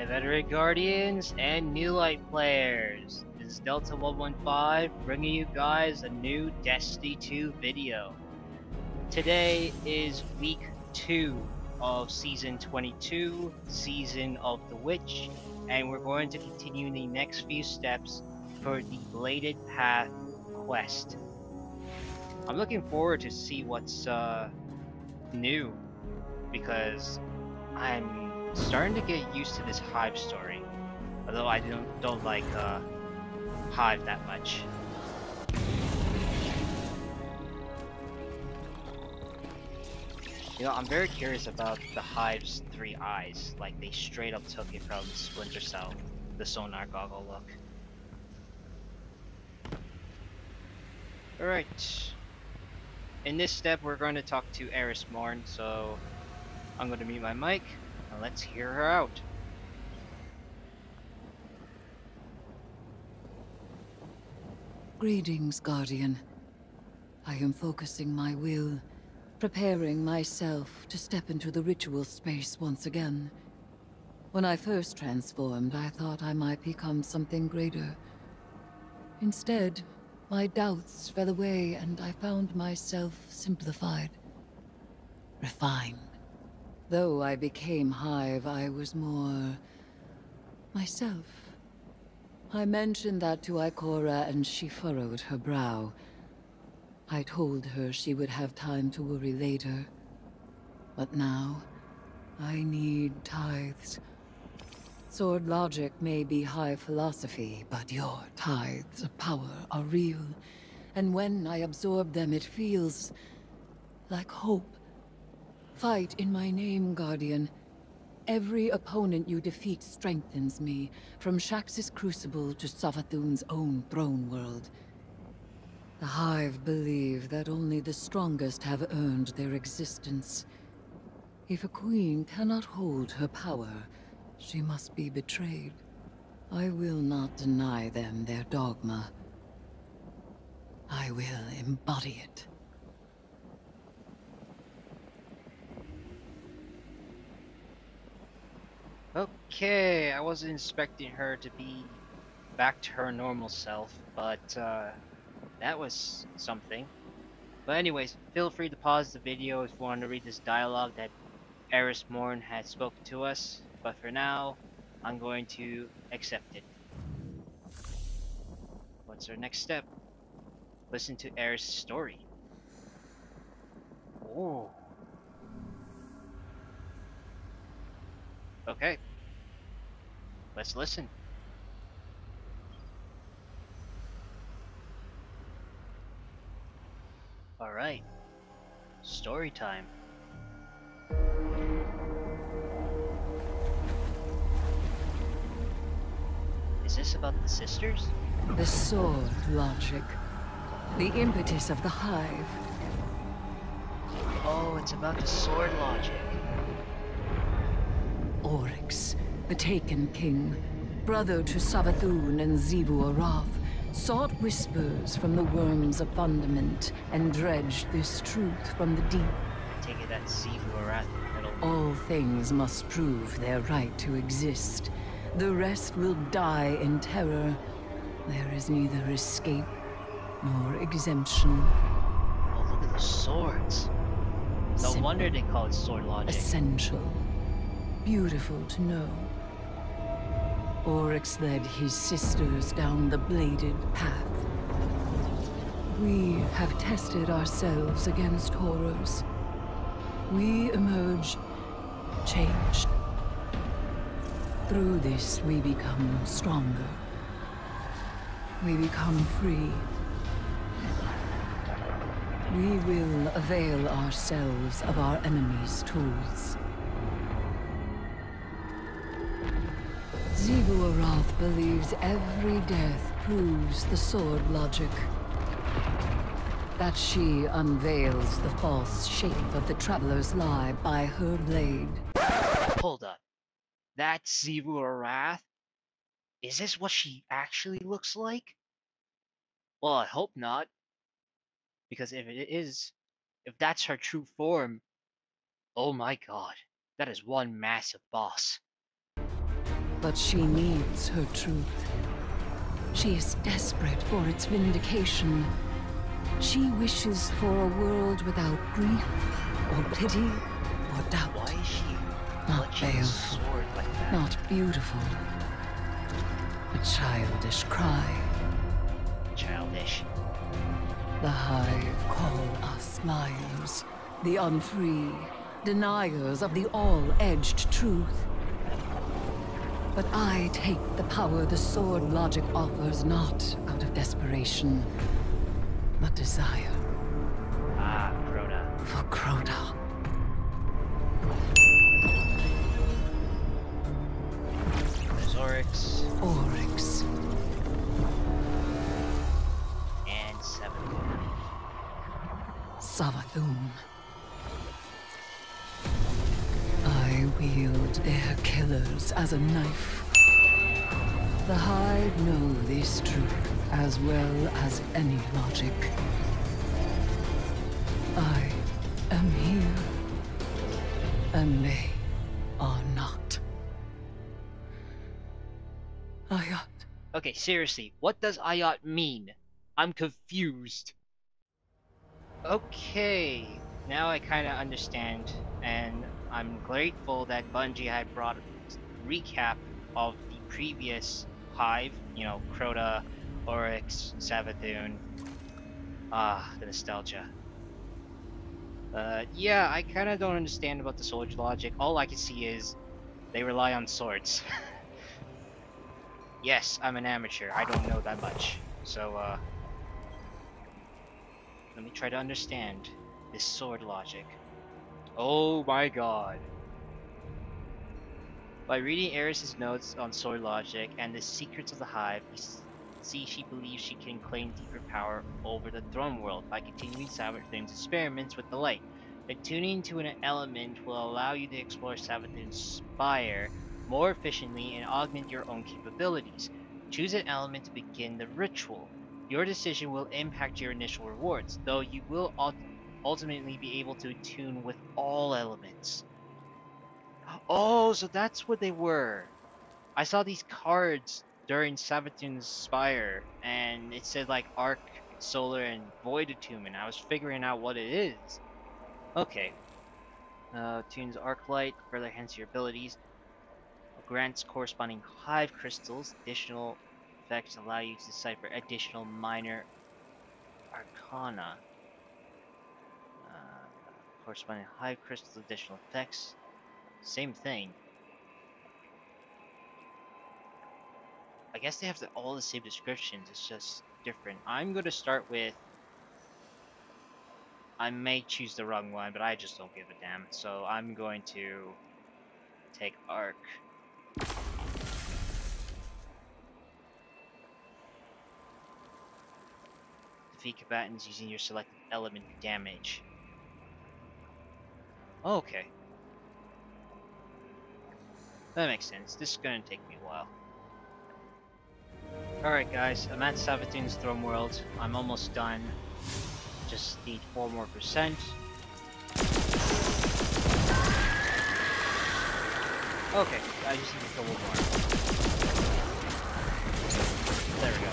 veteran guardians and new light players. This is Delta 115 bringing you guys a new Destiny 2 video. Today is week 2 of season 22, Season of the Witch, and we're going to continue the next few steps for the Bladed Path quest. I'm looking forward to see what's new, because I'm starting to get used to this Hive story, although I don't like Hive that much. You know, I'm very curious about the Hive's 3 eyes, like they straight up took it from Splinter Cell, the sonar goggle look. Alright, in this step we're going to talk to Eris, so I'm going to mute my mic. Let's hear her out. Greetings, Guardian. I am focusing my will, preparing myself to step into the ritual space once again. When I first transformed, I thought I might become something greater. Instead, my doubts fell away and I found myself simplified, refined. Though I became Hive, I was more myself. I mentioned that to Ikora and she furrowed her brow. I told her she would have time to worry later. But now, I need tithes. Sword logic may be Hive philosophy, but your tithes of power are real. And when I absorb them, it feels like hope. Fight in my name, Guardian. Every opponent you defeat strengthens me, from Shax's Crucible to Savathun's own throne world. The Hive believe that only the strongest have earned their existence. If a queen cannot hold her power, she must be betrayed. I will not deny them their dogma. I will embody it. Okay, I wasn't expecting her to be back to her normal self, but that was something. But anyways, feel free to pause the video if you want to read this dialogue that Eris Morn had spoken to us, but for now, I'm going to accept it. What's our next step? Listen to Eris' story. Oh. Okay. Let's listen. Alright. Story time. Is this about the sisters? The sword logic. The impetus of the Hive. Oh, it's about the sword logic. Oryx, the Taken King, brother to Savathun and Xivu Arath, sought whispers from the worms of Fundament and dredged this truth from the deep. I take it that Xivu Arath middle. All things must prove their right to exist. The rest will die in terror. There is neither escape nor exemption. Oh, look at the swords. No Simple. wonder they call it sword logic. Essential. Beautiful to know. Oryx led his sisters down the bladed path. We have tested ourselves against horrors. We emerged changed. Through this, we become stronger. We become free. We will avail ourselves of our enemy's tools. Xivu Arath believes every death proves the sword logic. That she unveils the false shape of the Traveler's Lie by her blade. Hold up. That's Xivu Arath? Is this what she actually looks like? Well, I hope not. Because if it is, if that's her true form, oh my god, that is one massive boss. But she needs her truth. She is desperate for its vindication. She wishes for a world without grief, or pity, or doubt. Why is she Not clutching a baleful, sword like that? not beautiful. A childish cry. Childish. The Hive call us liars, the unfree, deniers of the all-edged truth. But I take the power the sword logic offers not out of desperation, but desire. Ah, Crota. For Crota. There's Oryx. Oryx. And Savathun. Savathun. I wield their killers as a knife. The Hive know this truth as well as any logic. I am here, and they are not. Ayat. Okay, seriously, what does Ayat mean? I'm confused. Okay, now I kinda understand, and I'm grateful that Bungie had brought a recap of the previous Hive, you know, Crota, Oryx, Savathun. Ah, the nostalgia. Yeah, I kinda don't understand about the sword logic. All I can see is they rely on swords. Yes, I'm an amateur. I don't know that much. So, let me try to understand this sword logic. Oh my god. By reading Eris' notes on sword logic and the secrets of the Hive, we see she believes she can claim deeper power over the throne world by continuing Savathun's experiments with the light. Attuning to an element will allow you to explore Savathun's spire more efficiently and augment your own capabilities. Choose an element to begin the ritual. Your decision will impact your initial rewards, though you will ultimately be able to attune with all elements. Oh, so that's what they were. I saw these cards during Savathun's Spire, and it said like Arc, Solar, and Void Attunement. I was figuring out what it is. Okay. Tunes Arc Light, further enhance your abilities. Grants corresponding Hive crystals. Additional effects allow you to decipher additional minor arcana. Corresponding Hive crystals, additional effects. Same thing. I guess they have all the same descriptions, it's just different. I'm gonna start with... I may choose the wrong one, but I just don't give a damn. So I'm going to take Arc. Defeat combatants using your selected element damage. Oh, okay. That makes sense. This is gonna take me a while. Alright guys, I'm at Savathun's Throne World. I'm almost done. Just need 4 more %. Okay, I just need to kill one more. There we go.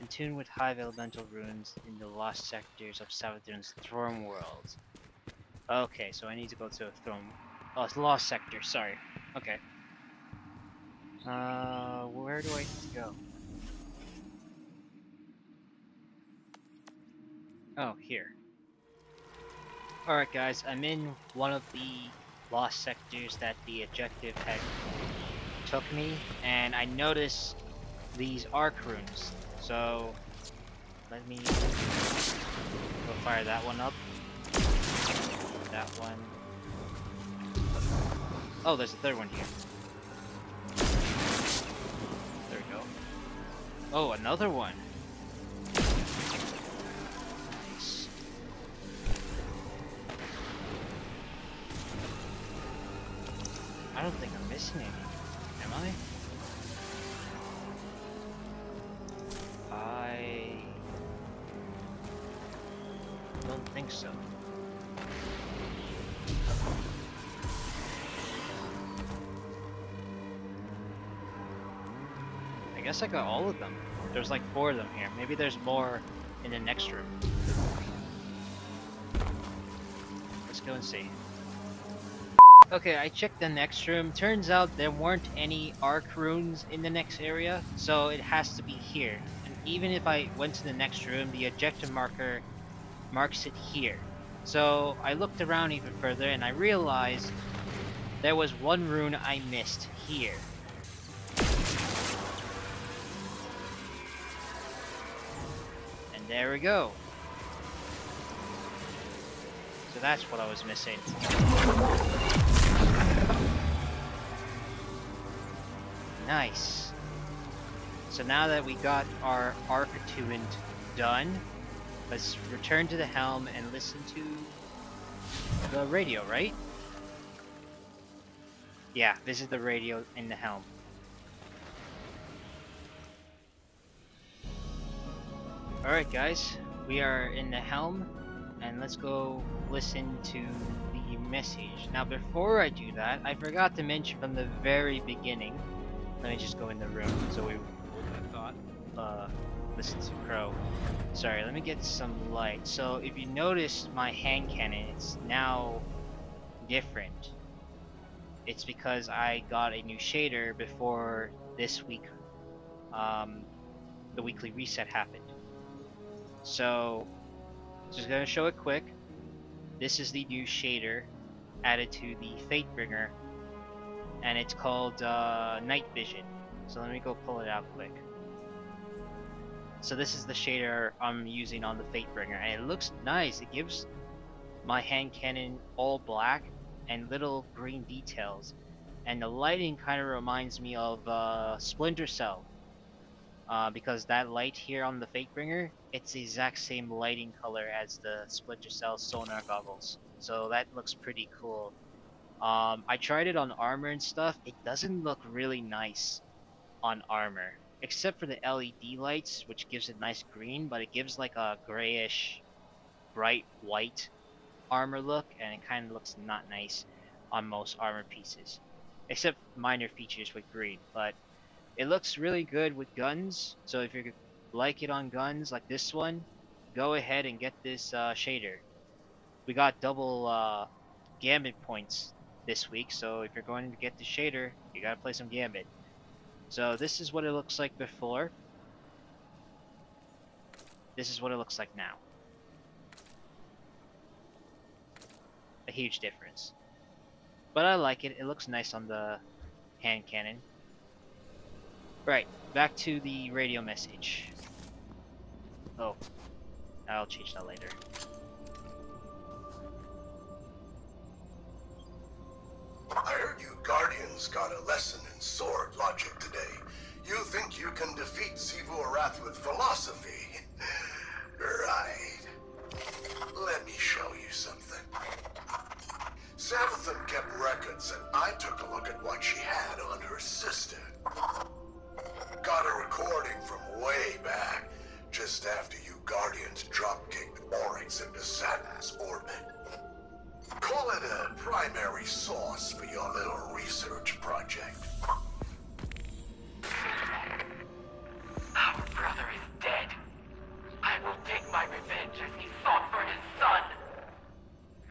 Attune with Hive elemental runes in the lost sectors of Savathun's Throne World. Okay, so I need to go to a throne... Oh, it's lost sector, sorry. Okay. Where do I need to go? Oh, here. Alright guys, I'm in one of the lost sectors that the objective had took me, and I noticed these arc runes. So, let me go fire that one up. That one. Oh, there's a third one here. There we go. Oh, another one. Nice. I don't think I'm missing anything. Am I? I don't think so. guess I got all of them. There's like 4 of them here. Maybe there's more in the next room. Let's go and see. Okay, I checked the next room. Turns out there weren't any arc runes in the next area, so it has to be here. And even if I went to the next room, the objective marker marks it here. So I looked around even further and I realized there was one rune I missed here. And there we go. So that's what I was missing. Nice. So now that we got our Attunement done, let's return to the helm and listen to the radio, right? Yeah, this is the radio in the helm. Alright guys, we are in the helm, and let's go listen to the message. Now before I do that, I forgot to mention from the very beginning, let me just go in the room so we listen to Crow. Sorry, let me get some light. So if you notice my hand cannon, it's now different. It's because I got a new shader before this week, the weekly reset happened. So, just gonna show it quick. This is the new shader added to the Fatebringer, and it's called Night Vision. So let me go pull it out quick. So this is the shader I'm using on the Fatebringer, and it looks nice. It gives my hand cannon all black and little green details, and the lighting kind of reminds me of Splinter Cell, because that light here on the Fatebringer, it's the exact same lighting color as the Splinter Cell sonar goggles, so that looks pretty cool. I tried it on armor and stuff. It doesn't look really nice on armor, except for the LED lights, which gives it nice green, but it gives like a grayish bright white armor look, and it kind of looks not nice on most armor pieces, except minor features with green. But it looks really good with guns, so if you like it on guns like this one, go ahead and get this shader. We got double Gambit points this week, so if you're going to get the shader, you gotta play some Gambit. So this is what it looks like before. This is what it looks like now. A huge difference. But I like it. It looks nice on the hand cannon. Right, back to the radio message. Oh, I'll change that later. I heard you Guardians got a lesson in sword logic today. You think you can defeat Xivu Arath with philosophy? Right. Let me show you something. Savathan kept records, and I took a look at what she had on her sister. Got a recording from way back, just after you Guardians drop-kicked Oryx into Saturn's orbit. Call it a primary source for your little research project. Our brother is dead. I will take my revenge as he fought for his son.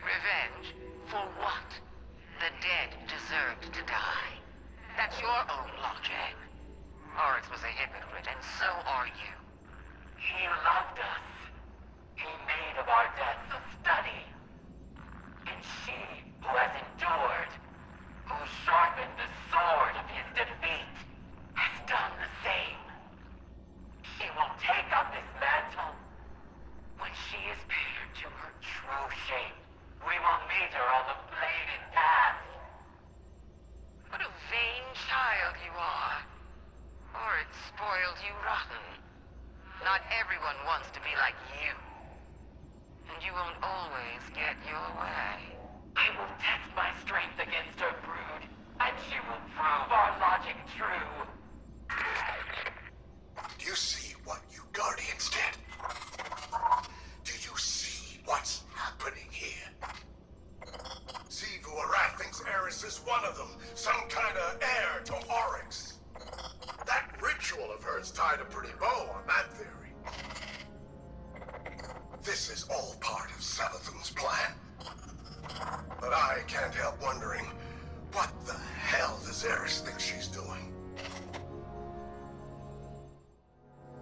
Revenge? For what? The dead deserved to die. That's your own logic. Oryx was a hypocrite, and so are you. He loved us. He made of our deaths a study. And she, who has endured, who sharpened the sword of his defeat, has done the same. She will take up his mantle. When she is paired to her true shape, we will meet her on the bladed path. What a vain child you are. Oryx spoiled you rotten. Not everyone wants to be like you. And you won't always get your way. I will test my strength against her brood, and she will prove our logic true. Do you see what you Guardians did? Do you see what's happening here? Xivu Arath thinks Eris is one of them, some kind of heir to Oryx. That ritual of hers tied a pretty bow on that theory. This is all part of Savathun's plan. But I can't help wondering, what the hell does Eris think she's doing?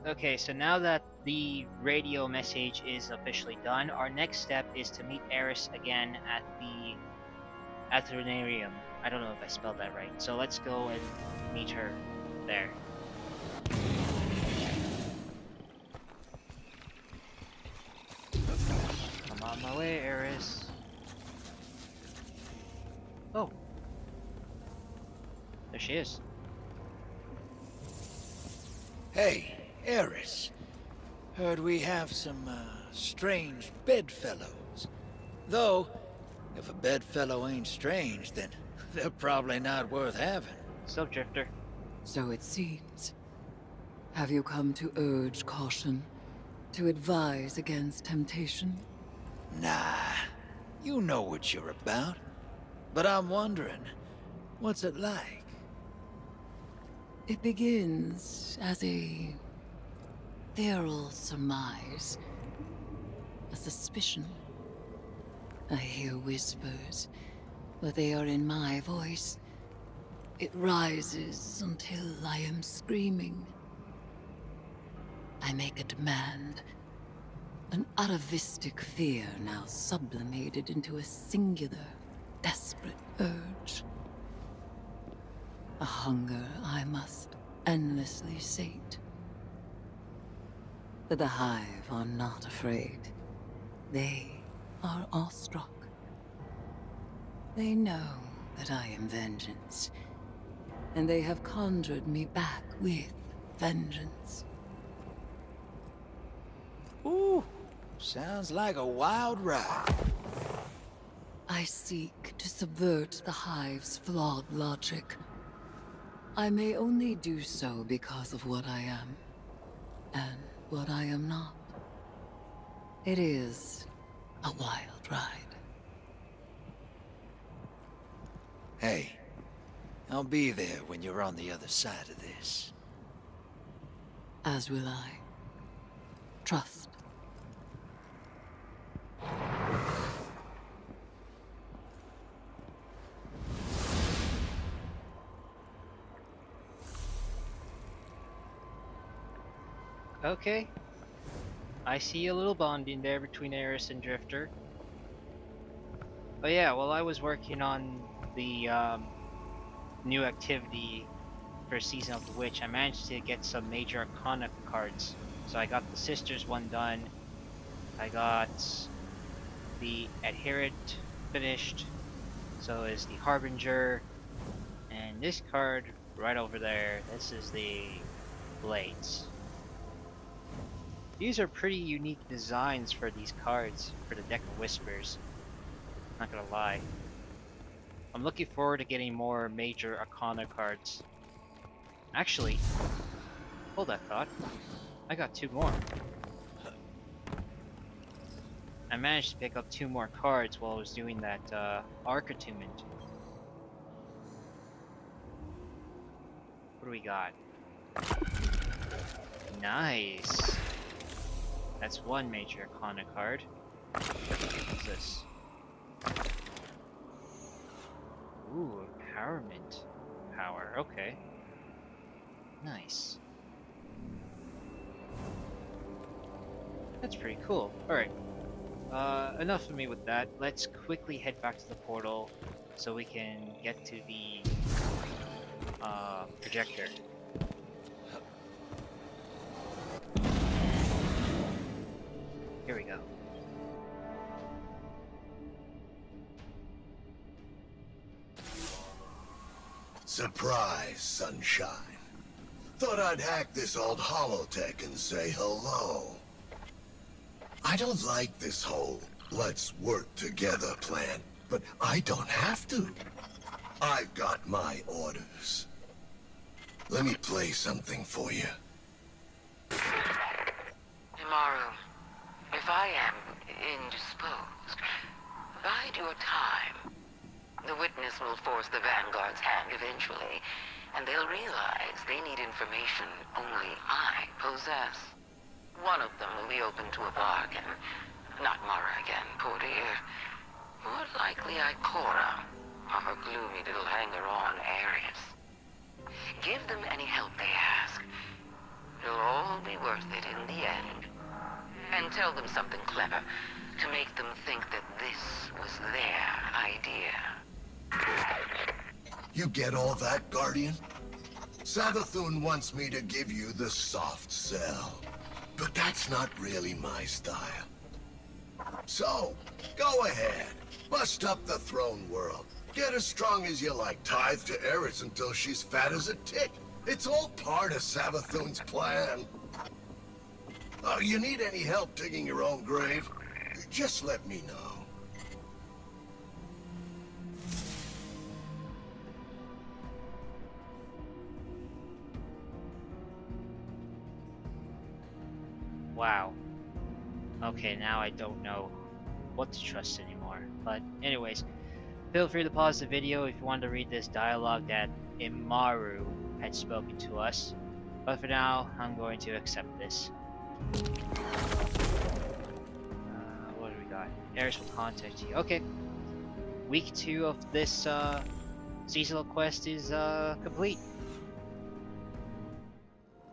Okay, so now that the radio message is officially done, our next step is to meet Eris again at the Attunement. I don't know if I spelled that right. So let's go and meet her there. I'm on my way, Eris. Oh. There she is. Hey, Eris. Heard we have some, strange bedfellows. Though, if a bedfellow ain't strange, then they're probably not worth having. Sup, Drifter? So it seems. Have you come to urge caution? To advise against temptation? Nah, you know what you're about. But I'm wondering, what's it like? It begins as a feral surmise. A suspicion. I hear whispers, but they are in my voice. It rises until I am screaming. I make a demand. An atavistic fear now sublimated into a singular, desperate urge. A hunger I must endlessly sate. But the Hive are not afraid. They are awestruck. They know that I am vengeance, and they have conjured me back with vengeance. Ooh, sounds like a wild ride. I seek to subvert the Hive's flawed logic. I may only do so because of what I am, and what I am not. It is a wild ride. Hey, I'll be there when you're on the other side of this. As will I. Trust. Okay. I see a little bonding there between Eris and Drifter. But yeah, while I was working on the new activity for Season of the Witch, I managed to get some major Arcana cards. So I got the Sisters one done. I got the Adherent finished. So is the Harbinger. And this card right over there, this is the Blades. These are pretty unique designs for these cards, for the deck of Whispers. Not gonna lie. I'm looking forward to getting more major Arcana cards. Actually, hold that thought. I got 2 more. I managed to pick up 2 more cards while I was doing that Attunement. What do we got? Nice. That's 1 major Arcana card. What's this? Ooh, empowerment power. Okay. Nice. That's pretty cool. Alright. Enough of me with that. Let's quickly head back to the portal so we can get to the projector. Here we go. Surprise, sunshine. Thought I'd hack this old holotech and say hello. I don't like this whole let's work together plan, but I don't have to. I've got my orders. Let me play something for you. Tomorrow, if I am indisposed, bide your time. The witness will force the Vanguard's hand eventually, and they'll realize they need information only I possess. One of them will be open to a bargain. Not Mara again, poor dear. More likely Ikora, or her gloomy little hanger-on Eris. Give them any help they ask. It'll all be worth it in the end. And tell them something clever to make them think that this was their idea. You get all that, Guardian? Savathun wants me to give you the soft sell. But that's not really my style. So, go ahead. Bust up the throne world. Get as strong as you like. Tithe to Eris until she's fat as a tick. It's all part of Savathun's plan. Oh, you need any help digging your own grave? Just let me know. Wow. Okay, now I don't know what to trust anymore. But anyways, feel free to pause the video if you want to read this dialogue that Imaru had spoken to us. But for now, I'm going to accept this. What do we got? Eris will contact you. Okay. Week 2 of this seasonal quest is complete.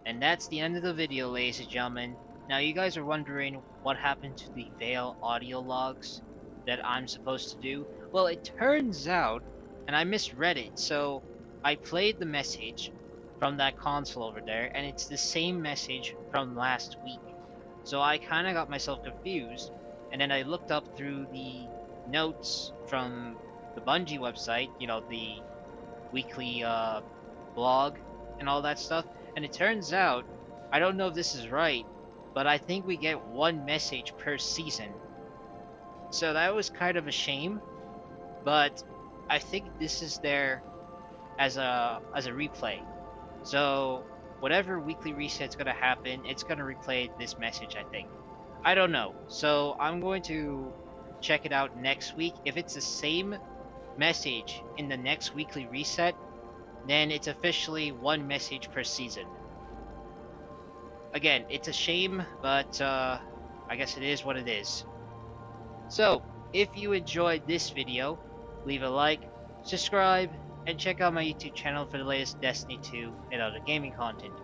And that's the end of the video, ladies and gentlemen. Now you guys are wondering what happened to the Veil audio logs that I'm supposed to do. Well, it turns out, and I misread it, so I played the message from that console over there, and it's the same message from last week. So I kind of got myself confused, and then I looked up through the notes from the Bungie website, you know, the weekly blog and all that stuff, and it turns out, I don't know if this is right, but I think we get one message per season. So that was kind of a shame, but I think this is there as a replay. So whatever weekly reset's gonna happen, it's gonna replay this message, I think. I don't know. So I'm going to check it out next week. If it's the same message in the next weekly reset, then it's officially one message per season. Again, it's a shame, but I guess it is what it is. So, if you enjoyed this video, leave a like, subscribe, and check out my YouTube channel for the latest Destiny 2 and other gaming content.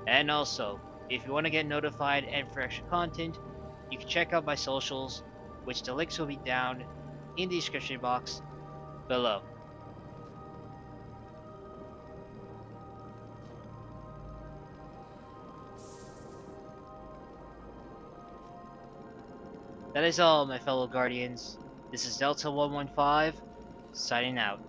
And also, if you want to get notified and for extra content, you can check out my socials, which the links will be down in the description box below. That is all, my fellow Guardians. This is Delta 115, signing out.